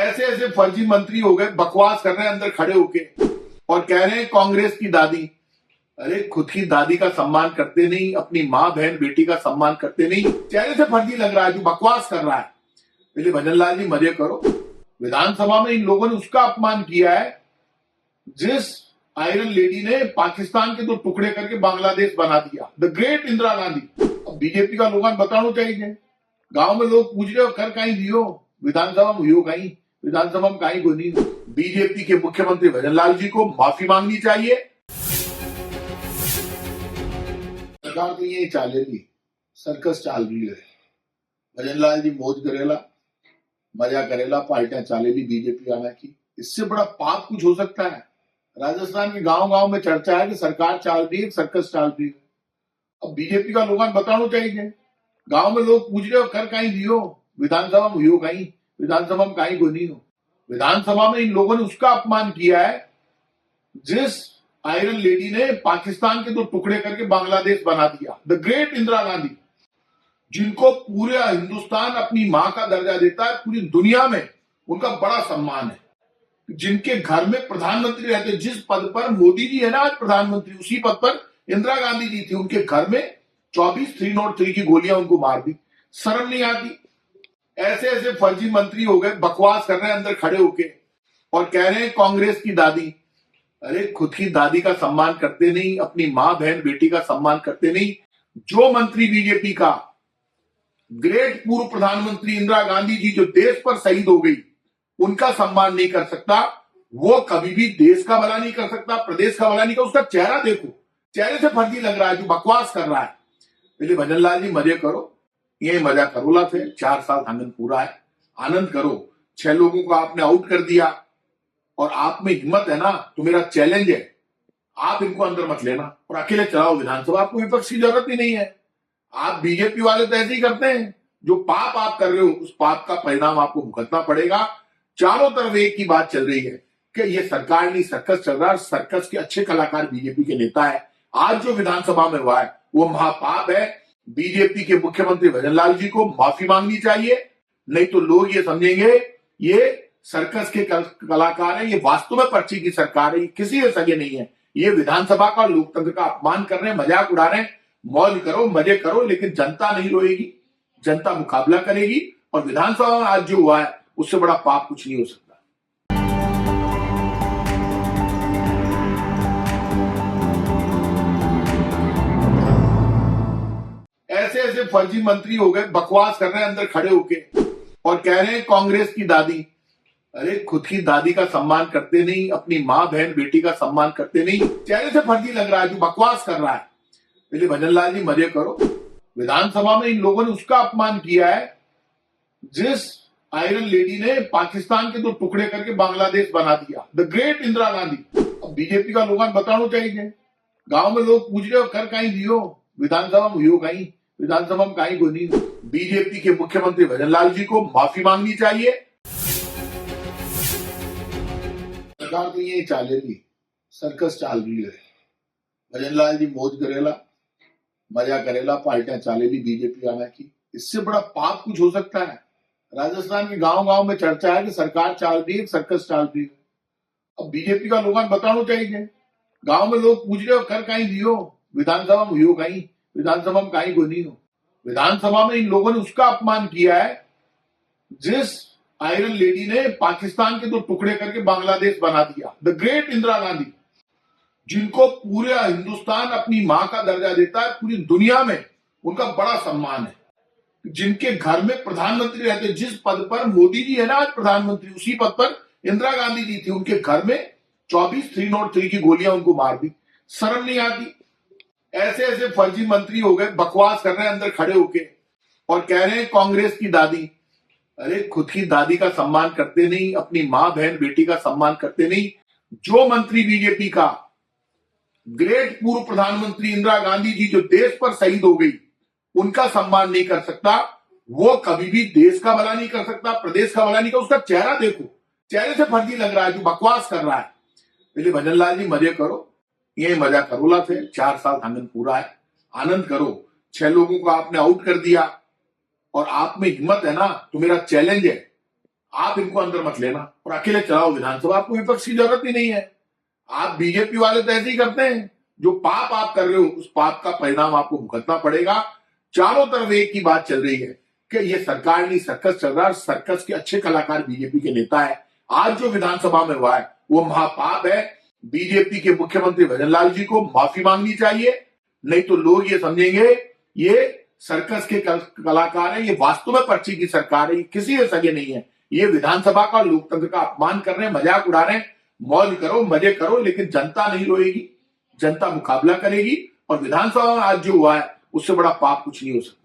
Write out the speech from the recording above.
ऐसे ऐसे फर्जी मंत्री हो गए, बकवास कर रहे हैं अंदर खड़े होके और कह रहे हैं कांग्रेस की दादी। अरे खुद की दादी का सम्मान करते नहीं, अपनी माँ बहन बेटी का सम्मान करते नहीं, चेहरे से फर्जी लग रहा है जो बकवास कर रहा है। पहले भजनलाल जी मजे करो। विधानसभा में इन लोगों ने उसका अपमान किया है जिस आयरन लेडी ने पाकिस्तान के 2 टुकड़े करके बांग्लादेश बना दिया, द ग्रेट इंदिरा गांधी। अब बीजेपी का लोगों बताना चाहिए। गांव में लोग पूछ रहे हो कर कहीं दियो, विधानसभा में हुई कहीं, विधानसभा में कहीं कोई नहीं। बीजेपी के मुख्यमंत्री भजनलाल जी को माफी मांगनी चाहिए। सरकार तो ये चालेगी, सर्कस चाल रही है। भजनलाल जी मौज करेला, मजा करेला, पार्टियां चालेली बीजेपी आना की। इससे बड़ा पाप कुछ हो सकता है? राजस्थान के गांव गांव में चर्चा है कि सरकार चाल रही है, सर्कस चाल रही है। अब बीजेपी का लोगों बताना चाहिए। गांव में लोग पूछ रहे हो कर कहीं दियो, विधानसभा में हुई कहीं, विधानसभा में कहीं कोई नहीं हो। विधानसभा में इन लोगों ने उसका अपमान किया है जिस आयरन लेडी ने पाकिस्तान के 2 टुकड़े करके बांग्लादेश बना दिया, द ग्रेट इंदिरा गांधी, जिनको पूरा हिंदुस्तान अपनी मां का दर्जा देता है, पूरी दुनिया में उनका बड़ा सम्मान है, जिनके घर में प्रधानमंत्री रहते, जिस पद पर मोदी जी है ना आज प्रधानमंत्री, उसी पद पर इंदिरा गांधी जी थी। उनके घर में 24 303 की गोलियां उनको मार दी। शर्म नहीं आती? ऐसे ऐसे फर्जी मंत्री हो गए, बकवास कर रहे हैं अंदर खड़े होके और कह रहे हैं कांग्रेस की दादी। अरे खुद की दादी का सम्मान करते नहीं, अपनी माँ बहन बेटी का सम्मान करते नहीं। जो मंत्री बीजेपी का ग्रेट पूर्व प्रधानमंत्री इंदिरा गांधी जी जो देश पर शहीद हो गई, उनका सम्मान नहीं कर सकता, वो कभी भी देश का भला नहीं कर सकता, प्रदेश का भला नहीं कर। उसका चेहरा देखो, चेहरे से फर्जी लग रहा है जो बकवास कर रहा है। पहले भजनलाल जी मजे करो। ये मजा करोला थे, 4 साल आनंद पूरा है, आनंद करो। 6 लोगों को आपने आउट कर दिया और आप में हिम्मत है ना, तो मेरा चैलेंज है, आप इनको अंदर मत लेना और अकेले चलाओ विधानसभा। आपको विपक्ष की जरूरत ही नहीं है। आप बीजेपी वाले तो ऐसे ही करते हैं। जो पाप आप कर रहे हो, उस पाप का परिणाम आपको भुगतना पड़ेगा। चारों तरफ एक ही बात चल रही है कि ये सरकार नहीं सर्कस चल रहा है। सर्कस के अच्छे कलाकार बीजेपी के नेता है। आज जो विधानसभा में हुआ है वो महापाप है। बीजेपी के मुख्यमंत्री भजनलाल जी को माफी मांगनी चाहिए, नहीं तो लोग ये समझेंगे ये सर्कस के कलाकार है, ये वास्तव में पर्ची की सरकार है, ये किसी के सगे नहीं है। ये विधानसभा का लोकतंत्र का अपमान कर रहे हैं, मजाक उड़ा रहे हैं। मौज करो, मजे करो, लेकिन जनता नहीं रोएगी, जनता मुकाबला करेगी। और विधानसभा में आज जो हुआ है उससे बड़ा पाप कुछ नहीं हो सकता। ऐसे ऐसे फर्जी मंत्री हो गए, बकवास कर रहे हैं अंदर खड़े होके और कह रहे हैं कांग्रेस की दादी। अरे खुद की दादी का सम्मान करते नहीं, अपनी माँ बहन बेटी का सम्मान करते नहीं, चेहरे से फर्जी लग रहा है जो बकवास कर रहा है। पहले भजनलाल जी मजे करो। विधानसभा में इन लोगों ने उसका अपमान किया है जिस आयरन लेडी ने पाकिस्तान के 2 टुकड़े करके बांग्लादेश बना दिया, द ग्रेट इंदिरा गांधी। अब बीजेपी का लोगों बताना चाहिए। गांव में लोग पूछ रहे हो कर कहीं दियो, विधानसभा में हुई कहीं, विधानसभा में कहीं कोई नहीं। बीजेपी के मुख्यमंत्री भजनलाल जी को माफी मांगनी चाहिए। सरकार तो ये चालेगी, सर्कस चाल रही है। भजनलाल जी मौज करेला, मजा करेला, पार्टियां चालेली बीजेपी आना की। इससे बड़ा पाप कुछ हो सकता है? राजस्थान के गांव गांव में चर्चा है कि सरकार चाल रही है, सर्कस चाल रही है। अब बीजेपी का लोगों बताना चाहिए। गांव में लोग पूछ रहे हो कर कहीं दियो, विधानसभा में हुई कहीं, विधानसभा में कहीं कोई नहीं हो। विधानसभा में इन लोगों ने उसका अपमान किया है जिस आयरन लेडी ने पाकिस्तान के 2 टुकड़े करके बांग्लादेश बना दिया, द ग्रेट इंदिरा गांधी, जिनको पूरा हिंदुस्तान अपनी मां का दर्जा देता है, पूरी दुनिया में उनका बड़ा सम्मान है, जिनके घर में प्रधानमंत्री रहते, जिस पद पर मोदी जी है ना आज प्रधानमंत्री, उसी पद पर इंदिरा गांधी जी थी। उनके घर में 24 303 की गोलियां उनको मार दी। शर्म नहीं आती? ऐसे ऐसे फर्जी मंत्री हो गए, बकवास कर रहे हैं अंदर खड़े होके और कह रहे हैं कांग्रेस की दादी। अरे खुद की दादी का सम्मान करते नहीं, अपनी माँ बहन बेटी का सम्मान करते नहीं। जो मंत्री बीजेपी का ग्रेट पूर्व प्रधानमंत्री इंदिरा गांधी जी जो देश पर शहीद हो गई, उनका सम्मान नहीं कर सकता, वो कभी भी देश का भला नहीं कर सकता, प्रदेश का भला नहीं कर। उसका चेहरा देखो, चेहरे से फर्जी लग रहा है जो बकवास कर रहा है। पहले भजनलाल जी मजे करो। ये मजा करोला थे, 4 साल आनंद पूरा है, आनंद करो। 6 लोगों को आपने आउट कर दिया और आप में हिम्मत है ना, तो मेरा चैलेंज है, आप इनको अंदर मत लेना और अकेले चलाओ विधानसभा, आपको विपक्ष की जरूरत ही नहीं है। आप बीजेपी वाले तो ऐसे ही करते हैं, जो पाप आप कर रहे हो उस पाप का परिणाम आपको भुगतना पड़ेगा। चारों तरफ एक ही बात चल रही है कि ये सरकार नहीं सर्कस चल रहा है, सर्कस के अच्छे कलाकार बीजेपी के नेता है। आज जो विधानसभा में हुआ है वो महापाप है। बीजेपी के मुख्यमंत्री भजनलाल जी को माफी मांगनी चाहिए, नहीं तो लोग ये समझेंगे ये सर्कस के कलाकार है, ये वास्तव में पर्ची की सरकार है, ये किसी के सगे नहीं है। ये विधानसभा का लोकतंत्र का अपमान कर रहे हैं, मजाक उड़ा रहे हैं। मौज करो, मजे करो, लेकिन जनता नहीं रोएगी, जनता मुकाबला करेगी। और विधानसभा में आज जो हुआ है उससे बड़ा पाप कुछ नहीं हो सकता।